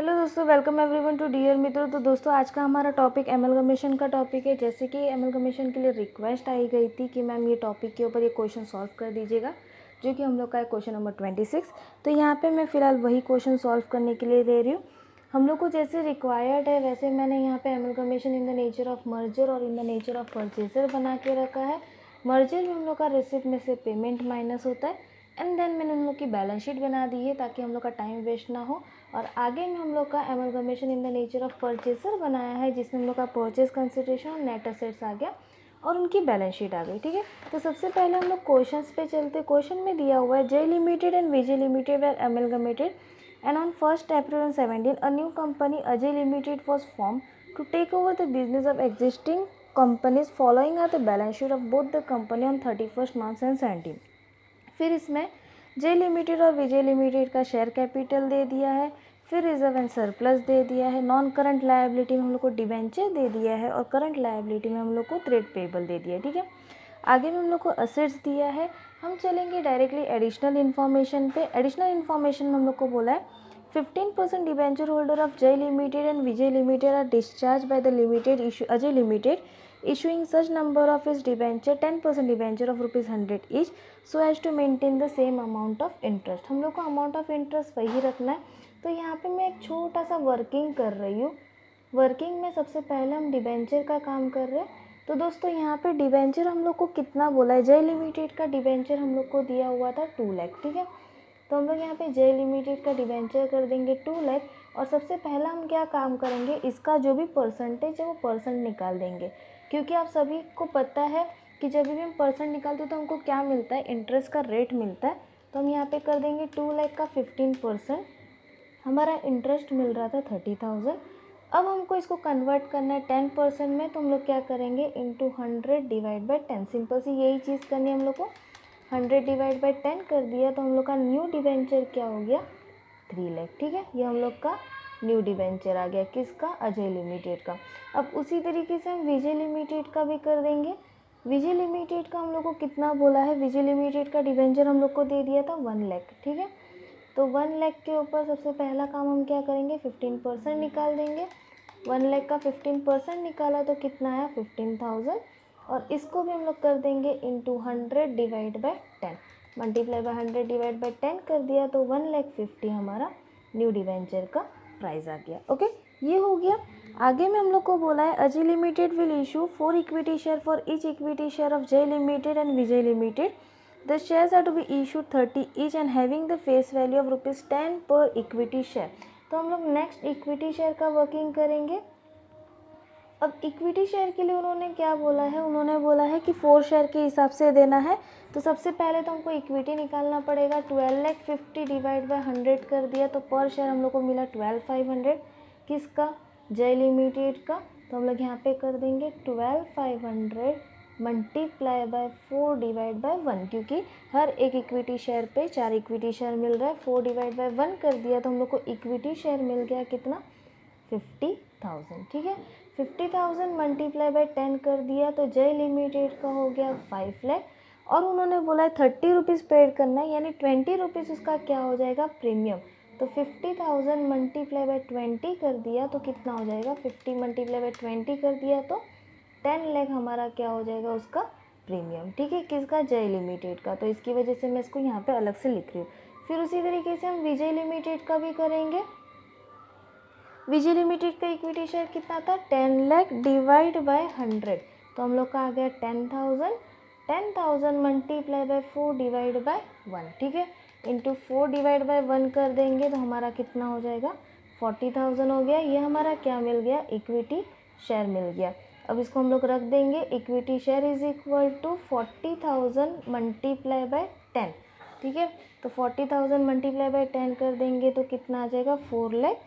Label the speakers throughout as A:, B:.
A: Hello दोस्तों, welcome everyone to dear मित्रों। तो दोस्तों आज का हमारा टॉपिक एमलगमेशन का टॉपिक है। जैसे कि एमलगमेशन के लिए रिक्वेस्ट आई गई थी कि मैम ये टॉपिक के ऊपर ये क्वेश्चन सॉल्व कर दीजिएगा, जो कि हम लोग का है क्वेश्चन नंबर 26। तो यहाँ पे मैं फ़िलहाल वही क्वेश्चन सॉल्व करने के लिए दे रही हूँ। हम लोग को जैसे रिक्वायर्ड है वैसे मैंने यहाँ पे amalgamation in the nature of merger और in the nature of purchaser बना के रखा है। मर्जर में हम लोग का रिसिप्ट में से पेमेंट माइनस होता है एंड देन मैंने उन लोग की बैलेंस शीट बना दी है ताकि हम लोग का टाइम वेस्ट ना हो। और आगे में हम लोग का amalgamation in the nature of purchaser बनाया है, जिसमें हम लोग का परचेज कंसिडरेशन और नेट असेट्स आ गया और उनकी बैलेंस शीट आ गई। ठीक है, तो सबसे पहले हम लोग क्वेश्चंस पे चलते। क्वेश्चन में दिया हुआ है J limited and Vijay limited were amalgamated and on 1 April 2017 a new company Ajay limited was form to take over the business of existing companies following are the balance sheet of both the company on 31 March 2017। फिर इसमें J limited और Vijay limited का share capital दे दिया है, फिर reserve and surplus दे दिया है, नॉन करंट लायबिलिटी में हम लोग को डिबेंचर दे दिया है और करंट लायबिलिटी में हम लोग को ट्रेड पेबल दे दिया है। ठीक है, आगे में हम लोग को असेट्स दिया है। हम चलेंगे डायरेक्टली एडिशनल इन्फॉर्मेशन पे। एडिशनल इन्फॉर्मेशन में हम लोग को बोला है 15% डिबेंचर होल्डर ऑफ जय limited and Vijay limited are discharge by the limited issue Ajay limited issuing such number of his debenture 10% debenture of ₹100 each so as to maintain the same amount of interest। हम लोग को amount of interest वही रखना है। तो यहाँ पे मैं एक छोटा सा वर्किंग कर रही हूँ। वर्किंग में सबसे पहले हम डिबेंचर का काम कर रहे हैं। तो दोस्तों यहाँ पे डिबेंचर हम लोग को कितना बोला है, जय लिमिटेड का डिबेंचर हम लोग को दिया हुआ था 2 लाख। ठीक है, तो हम लोग यहाँ पे जय लिमिटेड का डिबेंचर कर देंगे 2 लाख और सबसे पहला हम क्या काम करेंगे, इसका जो भी परसेंटेज है वो परसेंट निकाल देंगे, क्योंकि आप सभी को पता है कि जब भी हम परसेंट निकालते हैं तो हमको क्या मिलता है, इंटरेस्ट का रेट मिलता है। तो हम यहाँ पे कर देंगे 2 लाख का 15%। हमारा इंटरेस्ट मिल रहा था 30,000। अब हमको इसको कन्वर्ट करना है 10% में, तो हम लोग क्या करेंगे इंटू 100 डिवाइड बाई 10। सिंपल सी यही चीज़ करनी है हम लोग को। 100 डिवाइड बाई 10 कर दिया तो हम लोग का न्यू डिबेंचर क्या हो गया, 3 लाख। ठीक है, ये हम लोग का न्यू डिबेंचर आ गया, किसका, अजय लिमिटेड का। अब उसी तरीके से हम विजय लिमिटेड का भी कर देंगे। विजय लिमिटेड का हम लोग को कितना बोला है, विजय लिमिटेड का डिबेंचर हम लोग को दे दिया था 1 लाख। ठीक है, तो 1 लाख के ऊपर सबसे पहला काम हम क्या करेंगे, 15% निकाल देंगे। 1 लाख का 15% निकाला तो कितना आया, 15,000। और इसको भी हम लोग कर देंगे into 100 divide by 10, multiply by 100 divide by 10 कर दिया तो 1,50,000 हमारा न्यू डिबेंचर का प्राइस आ गया। ओके, ये हो गया। आगे में हम लोग को बोला है Ajay limited will issue 4 equity share for each equity share of जय limited and Vijay limited. The shares are to be issued 30 each and having the face value of ₹10 per equity share. तो हम लोग नेक्स्ट इक्विटी शेयर का working करेंगे। अब equity share के लिए उन्होंने क्या बोला है, उन्होंने बोला है कि 4 शेयर के हिसाब से देना है। तो सबसे पहले तो हमको इक्विटी निकालना पड़ेगा। 12,50,000 डिवाइड बाई 100 कर दिया तो पर शेयर हम लोग को मिला 12,500। किसका, जय लिमिटेड का। तो हम लोग यहाँ पे कर देंगे 12,500 मल्टीप्लाई बाय 4 डिवाइड बाय 1, क्योंकि हर एक इक्विटी शेयर पे 4 इक्विटी शेयर मिल रहा है। 4 डिवाइड बाय 1 कर दिया तो हम लोग को इक्विटी शेयर मिल गया कितना, 50,000। ठीक है, 50,000 मल्टीप्लाई बाय 10 कर दिया तो जय लिमिटेड का हो गया 5 लाख। और उन्होंने बोला है 30 रुपीज़ पेड करना है, यानी 20 रुपीज़ उसका क्या हो जाएगा, प्रीमियम। तो 50,000 मल्टीप्लाई बाय 20 कर दिया तो कितना हो जाएगा, 50 मल्टीप्लाई बाय 20 कर दिया तो 10 लाख हमारा क्या हो जाएगा, उसका प्रीमियम। ठीक है, किसका, जय लिमिटेड का। तो इसकी वजह से मैं इसको यहाँ पे अलग से लिख रही हूँ। फिर उसी तरीके से हम विजय लिमिटेड का भी करेंगे। विजय लिमिटेड का इक्विटी शेयर कितना था, 10 लाख डिवाइड बाय 100। तो हम लोग का आ गया 10,000। 10,000 मल्टीप्लाई बाय 4 डिवाइड बाय 1। ठीक है, इंटू 4 डिवाइड बाय 1 कर देंगे तो हमारा कितना हो जाएगा, 40,000 हो गया। ये हमारा क्या मिल गया, इक्विटी शेयर मिल गया। अब इसको हम लोग रख देंगे, equity share is equal to 40,000 multiply by 10। ठीक है, तो 40,000 मल्टीप्लाई बाय 10 कर देंगे तो कितना आ जाएगा, 4 लाख।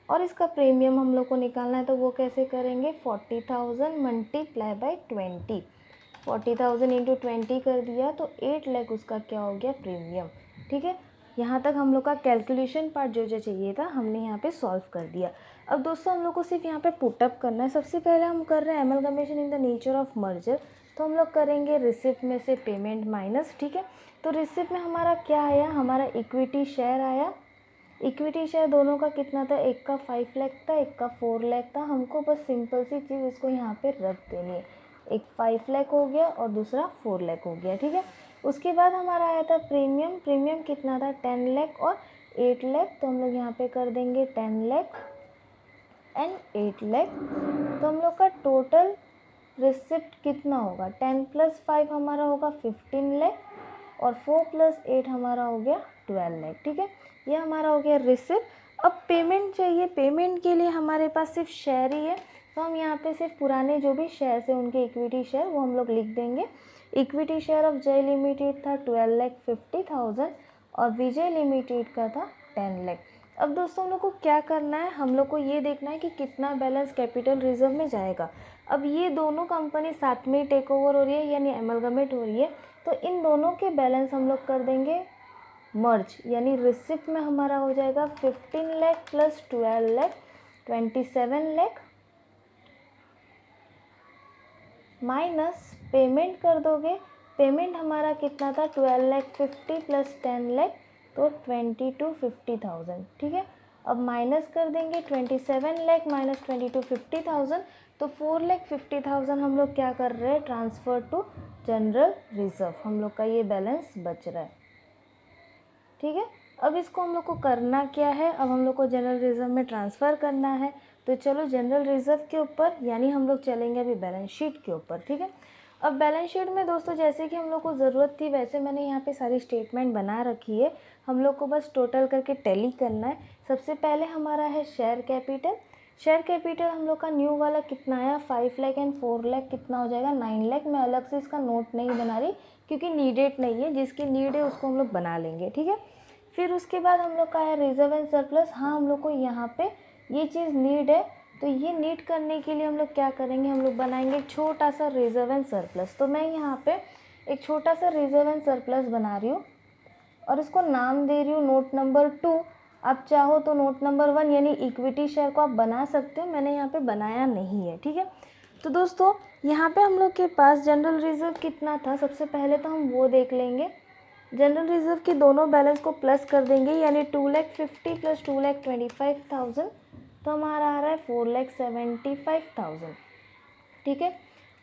A: और इसका प्रीमियम हम लोग को निकालना है तो वो कैसे करेंगे, 40,000 मल्टीप्लाई बाय 20। 40,000 इंटू 20 कर दिया तो 8 लाख उसका क्या हो गया, प्रीमियम। ठीक है, यहाँ तक हम लोग का कैलकुलेशन पार्ट जो जो चाहिए था हमने यहाँ पे सॉल्व कर दिया। अब दोस्तों हम लोग को सिर्फ यहाँ पे पुटअप करना है। सबसे पहले हम कर रहे हैं amalgamation in the nature of merger. तो हम लोग करेंगे रिसिप्ट में से पेमेंट माइनस। ठीक है, तो रिसिप्ट में हमारा क्या आया, हमारा इक्विटी शेयर आया इक्विटी शेयर दोनों का कितना था, एक का 5 लाख था, एक का 4 लाख था। हमको बस सिंपल सी चीज़ इसको यहाँ पे रख देनी है, एक 5 लाख हो गया और दूसरा 4 लाख हो गया, ठीक है। उसके बाद हमारा आया था प्रीमियम, प्रीमियम कितना था 10 लाख और 8 लाख, तो हम लोग यहाँ पे कर देंगे 10 लाख एंड 8 लाख। तो हम लोग का टोटल रिसिप्ट कितना होगा, 10 + 5 हमारा होगा 15 लाख और 4 + 8 हमारा हो गया 12 लाख, ठीक है। ये हमारा हो गया रिसिप्ट। अब पेमेंट चाहिए, पेमेंट के लिए हमारे पास सिर्फ शेयर ही है, तो हम यहाँ पे सिर्फ पुराने जो भी शेयर है उनके इक्विटी शेयर वो हम लोग लिख देंगे। इक्विटी शेयर ऑफ जय लिमिटेड था 12,50,000 और विजय लिमिटेड का था 10 लाख। अब दोस्तों हम लोग को क्या करना है, हम लोग को ये देखना है कि कितना बैलेंस कैपिटल रिजर्व में जाएगा। अब ये दोनों कंपनी साथ में टेक ओवर हो रही है यानी एमलगमेट हो रही है, तो इन दोनों के बैलेंस हम लोग कर देंगे मर्ज, यानी रिसिप्ट में हमारा हो जाएगा 15 लाख + 12 लाख 27 लाख माइनस पेमेंट कर दोगे, पेमेंट हमारा कितना था 12,50,000 + 10 लाख तो 22,50,000, ठीक है। अब माइनस कर देंगे 27 लाख माइनस 22,50,000 तो 4,50,000 हम लोग क्या कर रहे हैं, ट्रांसफ़र टू जनरल रिजर्व, हम लोग का ये बैलेंस बच रहा है, ठीक है। अब इसको हम लोग को करना क्या है, अब हम लोग को जनरल रिजर्व में ट्रांसफ़र करना है, तो चलो जनरल रिजर्व के ऊपर यानी हम लोग चलेंगे अभी बैलेंस शीट के ऊपर, ठीक है। अब बैलेंस शीट में दोस्तों जैसे कि हम लोग को ज़रूरत थी वैसे मैंने यहाँ पे सारी स्टेटमेंट बना रखी है, हम लोग को बस टोटल करके टैली करना है। सबसे पहले हमारा है शेयर कैपिटल, शेयर कैपिटल हम लोग का न्यू वाला कितना आया 5 लाख एंड 4 लाख कितना हो जाएगा 9 लाख। मैं अलग से इसका नोट नहीं बना रही क्योंकि नीडेड नहीं है, जिसकी नीड है उसको हम लोग बना लेंगे, ठीक है। फिर उसके बाद हम लोग का है रिजर्व एंड सरप्लस, हाँ हम लोग को यहाँ पे ये चीज़ नीड है, तो ये नीड करने के लिए हम लोग क्या करेंगे, हम लोग बनाएंगे एक छोटा सा रिजर्व एंड सरप्लस। तो मैं यहाँ पे एक छोटा सा रिजर्व एंड सरप्लस बना रही हूँ और इसको नाम दे रही हूँ नोट नंबर 2। आप चाहो तो नोट नंबर 1 यानी इक्विटी शेयर को आप बना सकते हो, मैंने यहाँ पे बनाया नहीं है, ठीक है। तो दोस्तों यहाँ पे हम लोग के पास जनरल रिजर्व कितना था, सबसे पहले तो हम वो देख लेंगे। जनरल रिजर्व के दोनों बैलेंस को प्लस कर देंगे यानी 2,50,000 + 2,25,000 तो हमारा आ रहा है 4,75,000, ठीक है।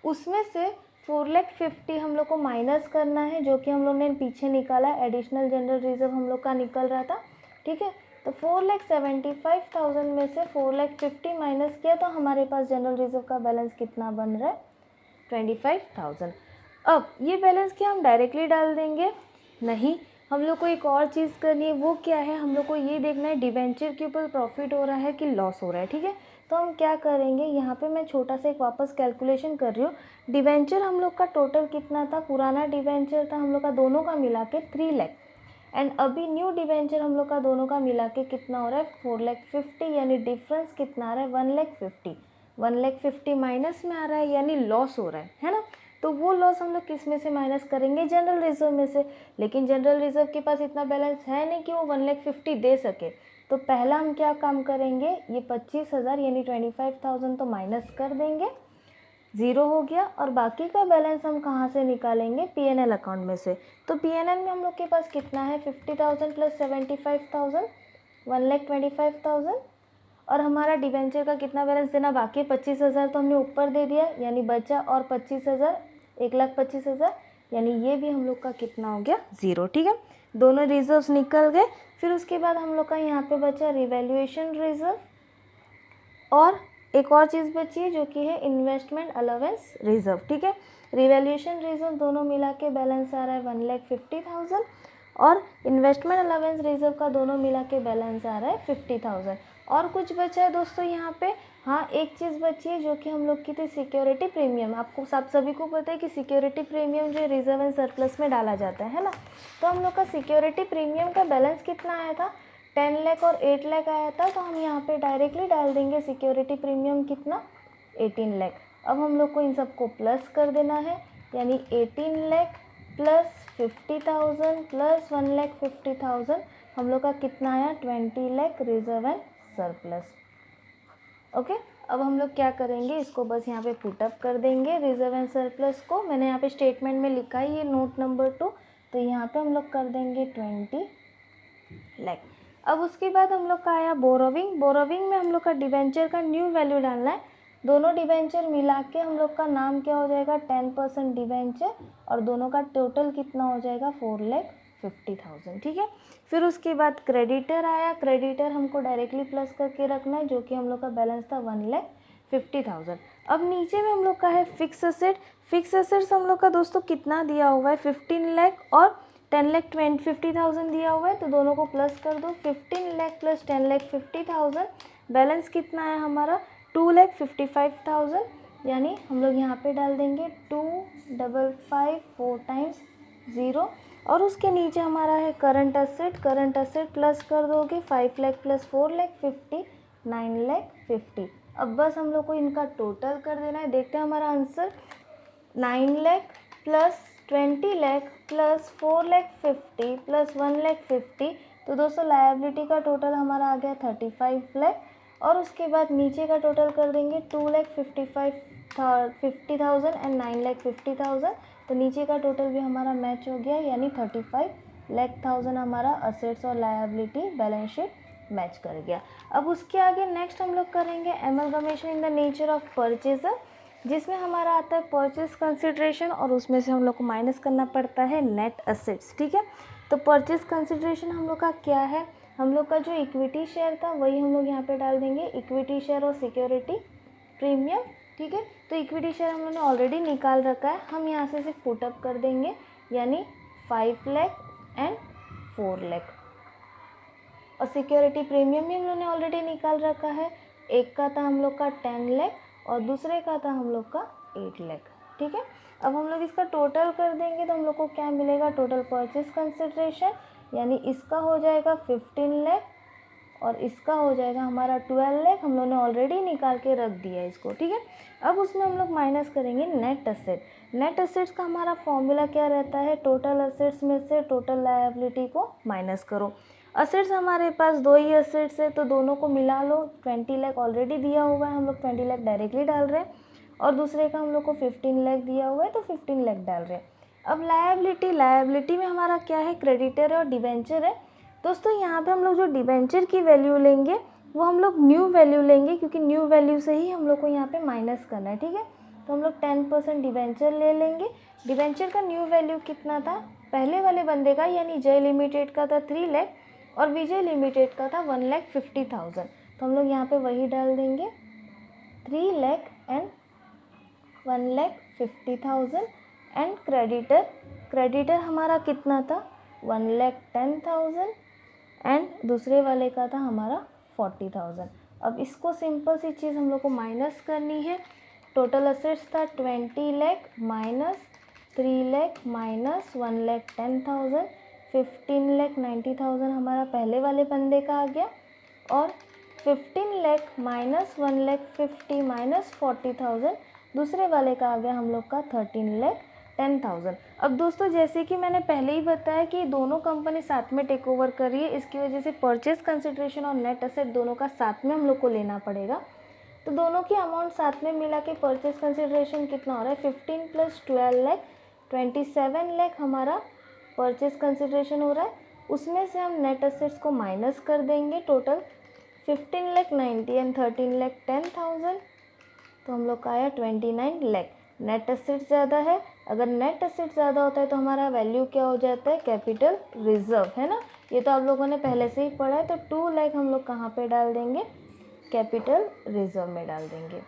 A: उसमें से 4,50,000 हम लोग को माइनस करना है, जो कि हम लोग ने पीछे निकाला है, एडिशनल जनरल रिजर्व हम लोग का निकल रहा था, ठीक है। तो 4,75,000 में से 4,50,000 माइनस किया तो हमारे पास जनरल रिजर्व का बैलेंस कितना बन रहा है 25,000। अब ये बैलेंस क्या हम डायरेक्टली डाल देंगे, नहीं, हम लोग को एक और चीज़ करनी है, वो क्या है, हम लोग को ये देखना है डिबेंचर के ऊपर प्रॉफिट हो रहा है कि लॉस हो रहा है, ठीक है। तो हम क्या करेंगे, यहाँ पे मैं छोटा सा एक वापस कैलकुलेशन कर रही हूँ। डिबेंचर हम लोग का टोटल कितना था, पुराना डिबेंचर था हम लोग का दोनों का मिला के 3 लाख एंड अभी न्यू डिबेंचर हम लोग का दोनों का मिला के कितना हो रहा है 4,50,000 यानी डिफरेंस कितना आ रहा है 1,50,000। 1,50,000 माइनस में आ रहा है यानी लॉस हो रहा है ना। तो वो लॉस हम लोग किस में से माइनस करेंगे, जनरल रिजर्व में से। लेकिन जनरल रिजर्व के पास इतना बैलेंस है नहीं कि वो 1,50,000 दे सके, तो पहला हम क्या काम करेंगे, ये 25,000 यानी 25,000 तो माइनस कर देंगे, ज़ीरो हो गया। और बाकी का बैलेंस हम कहाँ से निकालेंगे, पीएनएल अकाउंट में से। तो पीएनएल में हम लोग के पास कितना है 50,000 + 75,000 1,25,000 और हमारा डिबेंचर का कितना बैलेंस देना बाकी 25,000 तो हमने ऊपर दे दिया यानी बचा और 25,000 1,25,000 यानी ये भी हम लोग का कितना हो गया 0, ठीक है। दोनों रिजर्व्स निकल गए। फिर उसके बाद हम लोग का यहाँ पे बचा रिवैल्यूएशन रिजर्व और एक और चीज़ बची है जो कि है इन्वेस्टमेंट अलाउंस रिजर्व, ठीक है। रिवैल्यूएशन रिजर्व दोनों मिला के बैलेंस आ रहा है 1,50,000 और इन्वेस्टमेंट अलाउंस रिजर्व का दोनों मिला के बैलेंस आ रहा है 50,000। और कुछ बचा है दोस्तों यहाँ पे, हाँ एक चीज़ बची है जो कि हम लोग की थी सिक्योरिटी प्रीमियम। आपको सभी को पता है कि सिक्योरिटी प्रीमियम जो रिजर्व एंड सरप्लस में डाला जाता है ना। तो हम लोग का सिक्योरिटी प्रीमियम का बैलेंस कितना आया था 10 लाख और 8 लाख आया था, तो हम यहाँ पे डायरेक्टली डाल देंगे सिक्योरिटी प्रीमियम कितना 18 लाख। अब हम लोग को इन सबको प्लस कर देना है यानी 18 लाख + 50,000 + 1,50,000 हम लोग का कितना आया 20 lakh reserve and surplus. Okay, अब हम लोग क्या करेंगे, इसको बस यहाँ पे पुटअप कर देंगे रिजर्व एंड सरप्लस को। मैंने यहाँ पे स्टेटमेंट में लिखा है ये नोट नंबर 2, तो यहाँ पे हम लोग कर देंगे 20 लाख। अब उसके बाद हम लोग का आया बोरोविंग। बोरोविंग में हम लोग का डिबेंचर का न्यू वैल्यू डालना है। दोनों डिबेंचर मिला के हम लोग का नाम क्या हो जाएगा 10% डिबेंचर, और दोनों का टोटल कितना हो जाएगा 4,50,000। ठीक है। फिर उसके बाद क्रेडिटर आया। क्रेडिटर हमको डायरेक्टली प्लस करके रखना है, जो कि हम लोग का बैलेंस था 1,50,000। अब नीचे में हम लोग का है फिक्स असेट। फिक्स असेट्स हम लोग का दोस्तों कितना दिया हुआ है 15 लाख और 10,50,000 दिया हुआ है, तो दोनों को प्लस कर दो। 15 लाख प्लस 10,50,000, बैलेंस कितना है हमारा 2,55,000। यानी हम लोग यहाँ पे डाल देंगे 255 4 टाइम्स 0। और उसके नीचे हमारा है current asset. Current asset plus कर दोगे 5 लाख प्लस 4 लाख 50, 9,50,000। अब बस हम लोग को इनका टोटल कर देना है। देखते हैं हमारा answer 9 lakh plus 20 lakh plus 4,50,000 plus 1,50,000। तो दोस्तों लायबिलिटी का टोटल हमारा आ गया 35 लाख। और उसके बाद नीचे का टोटल कर देंगे 2,50,000 एंड 9,50,000। तो नीचे का टोटल भी हमारा मैच हो गया, यानी 35,00,000 हमारा असेट्स और लायबिलिटी बैलेंस शीट मैच कर गया। अब उसके आगे नेक्स्ट हम लोग करेंगे amalgamation in the nature of purchaser, जिसमें हमारा आता है परचेज कंसिडरेशन, और उसमें से हम लोग को माइनस करना पड़ता है नेट असेट्स। ठीक है। तो परचेज कंसिडरेशन हम लोग का क्या है, हम लोग का जो इक्विटी शेयर था वही हम लोग यहाँ पे डाल देंगे, इक्विटी शेयर और सिक्योरिटी प्रीमियम। ठीक है। तो इक्विटी शेयर हम लोगों ने ऑलरेडी निकाल रखा है, हम यहाँ से सिर्फ पुटअप कर देंगे, यानी 5 लाख एंड 4 लाख। और सिक्योरिटी प्रीमियम भी हम लोग ने ऑलरेडी निकाल रखा है, एक का था हम लोग का 10 लाख और दूसरे का था हम लोग का 8 लाख। ठीक है। अब हम लोग इसका टोटल कर देंगे तो हम लोग को क्या मिलेगा, टोटल परचेज कंसिडरेशन, यानी इसका हो जाएगा 15 लाख और इसका हो जाएगा हमारा 12 लाख। हम लोग ने ऑलरेडी निकाल के रख दिया है इसको। ठीक है। अब उसमें हम लोग माइनस करेंगे नेट असेट। नेट असेट्स का हमारा फॉर्मूला क्या रहता है, टोटल असेट्स में से टोटल लायबिलिटी को माइनस करो। असेट्स हमारे पास दो ही असेट्स है, तो दोनों को मिला लो। 20 लाख ऑलरेडी दिया हुआ है, हम लोग 20 लाख डायरेक्टली डाल रहे हैं, और दूसरे का हम लोग को 15 लाख दिया हुआ है, तो 15 लाख डाल रहे हैं। अब लायबिलिटी में हमारा क्या है, क्रेडिटर और डिबेंचर है। दोस्तों यहाँ पे हम लोग जो डिबेंचर की वैल्यू लेंगे वो हम लोग न्यू वैल्यू लेंगे, क्योंकि न्यू वैल्यू से ही हम लोग को यहाँ पे माइनस करना है। ठीक है। तो हम लोग 10% डिबेंचर ले लेंगे। डिबेंचर का न्यू वैल्यू कितना था, पहले वाले बंदे का यानी जय लिमिटेड का था 3 लाख और विजय लिमिटेड का था 1,50,000। तो हम लोग यहाँ पे वही डाल देंगे 3 लाख एंड 1,50,000। एंड क्रेडिटर हमारा कितना था 1,10,000 एंड दूसरे वाले का था हमारा 40,000। अब इसको सिंपल सी चीज़ हम लोग को माइनस करनी है। टोटल असेट्स था 20 लाख माइनस 3 लाख माइनस 1,10,000, 15,90,000 हमारा पहले वाले बंदे का आ गया, और 15 लाख माइनस 1,50,000 माइनस 40,000 दूसरे वाले का आ गया हम लोग का 13,10,000। अब दोस्तों जैसे कि मैंने पहले ही बताया कि दोनों कंपनी साथ में टेक ओवर कर रही है, इसकी वजह से परचेज कंसिडरेशन और नेट असेट दोनों का साथ में हम लोग को लेना पड़ेगा। तो दोनों की अमाउंट साथ में मिला के परचेज कंसिडरेशन कितना हो रहा है 15 प्लस 12 लाख 27 लाख हमारा परचेज कंसिडरेशन हो रहा है। उसमें से हम नेट असेट्स को माइनस कर देंगे, टोटल 15,90,000 एंड 13,10,000, तो हम लोग का आया 29 लाख। नेट असेट ज़्यादा है, अगर नेट असेट ज़्यादा होता है तो हमारा वैल्यू क्या हो जाता है, कैपिटल रिजर्व, है ना। ये तो आप लोगों ने पहले से ही पढ़ा है। तो 2 लाख हम लोग कहाँ पे डाल देंगे, कैपिटल रिजर्व में डाल देंगे।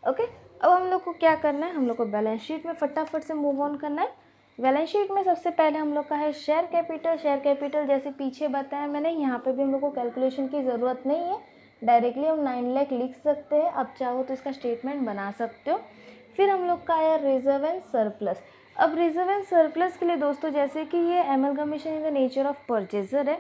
A: ओके। अब हम लोग को क्या करना है, हम लोग को बैलेंस शीट में फटाफट से मूव ऑन करना है। बैलेंस शीट में सबसे पहले हम लोग का है शेयर कैपिटल। शेयर कैपिटल जैसे पीछे बताया मैंने, यहाँ पे भी हम लोग को कैलकुलेशन की ज़रूरत नहीं है, डायरेक्टली हम 9 लाख लिख सकते हैं। आप चाहो तो इसका स्टेटमेंट बना सकते हो। फिर हम लोग का आया रिजर्व एंड सरप्लस। अब रिजर्व एंड सरप्लस के लिए दोस्तों जैसे कि ये amalgamation in the nature of purchaser है,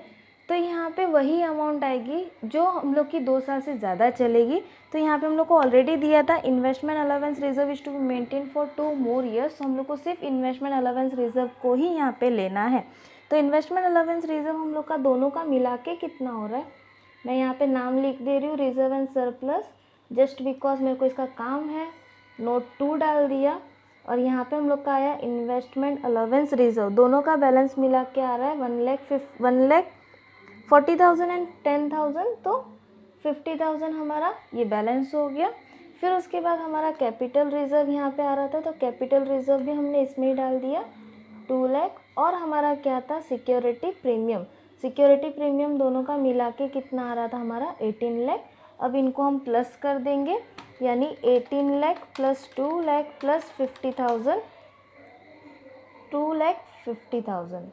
A: तो यहाँ पे वही अमाउंट आएगी जो हम लोग की 2 साल से ज़्यादा चलेगी। तो यहाँ पे हम लोग को ऑलरेडी दिया था investment allowance reserve is to be maintain for 2 more years। तो हम लोग को सिर्फ इन्वेस्टमेंट अलाउंस रिजर्व को ही यहाँ पे लेना है। तो इन्वेस्टमेंट अलाउंस रिजर्व हम लोग का दोनों का मिला के कितना हो रहा है, मैं यहाँ पे नाम लिख दे रही हूँ reserve and surplus, just because मेरे को इसका काम है, नोट 2 डाल दिया। और यहाँ पे हम लोग का आया इन्वेस्टमेंट अलाउंस रिजर्व, दोनों का बैलेंस मिला के आ रहा है 1,50,000 40,000 एंड 10,000, तो 50,000 हमारा ये बैलेंस हो गया। फिर उसके बाद हमारा कैपिटल रिज़र्व यहाँ पे आ रहा था, तो कैपिटल रिज़र्व भी हमने इसमें ही डाल दिया 2 लाख। और हमारा क्या था, सिक्योरिटी प्रीमियम। सिक्योरिटी प्रीमियम दोनों का मिला के कितना आ रहा था हमारा 18 लाख। अब इनको हम प्लस कर देंगे, यानी 18 लाख प्लस 2 लाख प्लस 50,000, 2,50,000।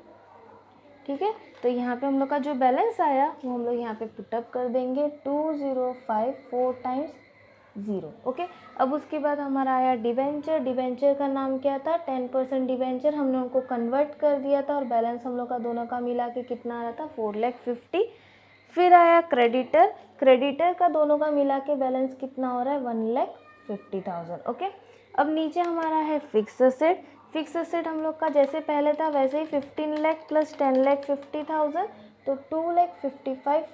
A: ठीक है, तो यहाँ पे हम लोग का जो बैलेंस आया वो हम लोग यहाँ पे पुटअप कर देंगे 2054 टाइम्स 0। ओके, अब उसके बाद हमारा आया डिवेंचर। डिवेंचर का नाम क्या था, 10% डिवेंचर हमने उनको कन्वर्ट कर दिया था और बैलेंस हम लोग का दोनों का मिला के कितना आ रहा था 4,50,000। फिर आया क्रेडिटर। क्रेडिटर का दोनों का मिला के बैलेंस कितना हो रहा है 1,50,000। ओके, अब नीचे हमारा है फिक्स असेट। फिक्स असेट हम लोग का जैसे पहले था वैसे ही 15 लाख प्लस 10,50,000, तो 2,55,000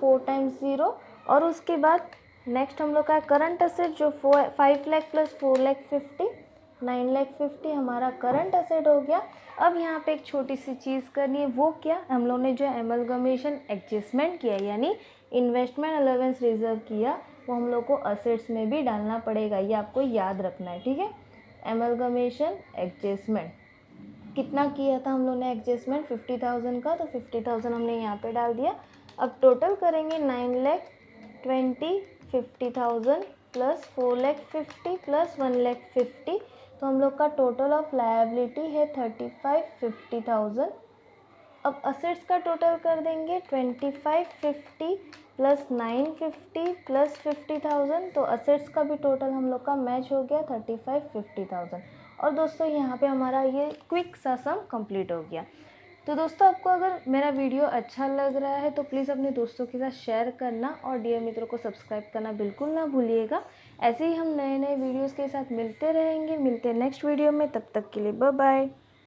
A: 4 टाइम्स 0। और उसके बाद नेक्स्ट हम लोग का करंट असेट जो 5 लाख प्लस 4,50,000, 9,50,000 हमारा करंट असेट हो गया। अब यहाँ पे एक छोटी सी चीज़ करनी है, वो क्या, हम लोग ने जो एमलगमेशन एडजस्टमेंट किया यानी इन्वेस्टमेंट अलाउंस रिजर्व किया, वो हम लोग को असेट्स में भी डालना पड़ेगा, ये आपको याद रखना है। ठीक है, एमलगमेशन एडजस्टमेंट कितना किया था हम लोग ने एडजस्टमेंट 50,000 का, तो 50,000 हमने यहाँ पे डाल दिया। अब टोटल करेंगे 9,20,000 50,000 प्लस 4,50,000 प्लस 1,50,000, तो हम लोग का टोटल ऑफ लायबिलिटी है 35,50,000। अब असेट्स का टोटल कर देंगे 25,50 प्लस 950 प्लस 50,000, तो असेट्स का भी टोटल हम लोग का मैच हो गया 35,50,000। और दोस्तों यहाँ पे हमारा ये क्विक सा सम कंप्लीट हो गया। तो दोस्तों आपको अगर मेरा वीडियो अच्छा लग रहा है तो प्लीज़ अपने दोस्तों के साथ शेयर करना और डियर मित्रों को सब्सक्राइब करना बिल्कुल ना भूलिएगा। ऐसे ही हम नए नए वीडियोस के साथ मिलते रहेंगे। मिलते हैं नेक्स्ट वीडियो में, तब तक के लिए बाय बाय।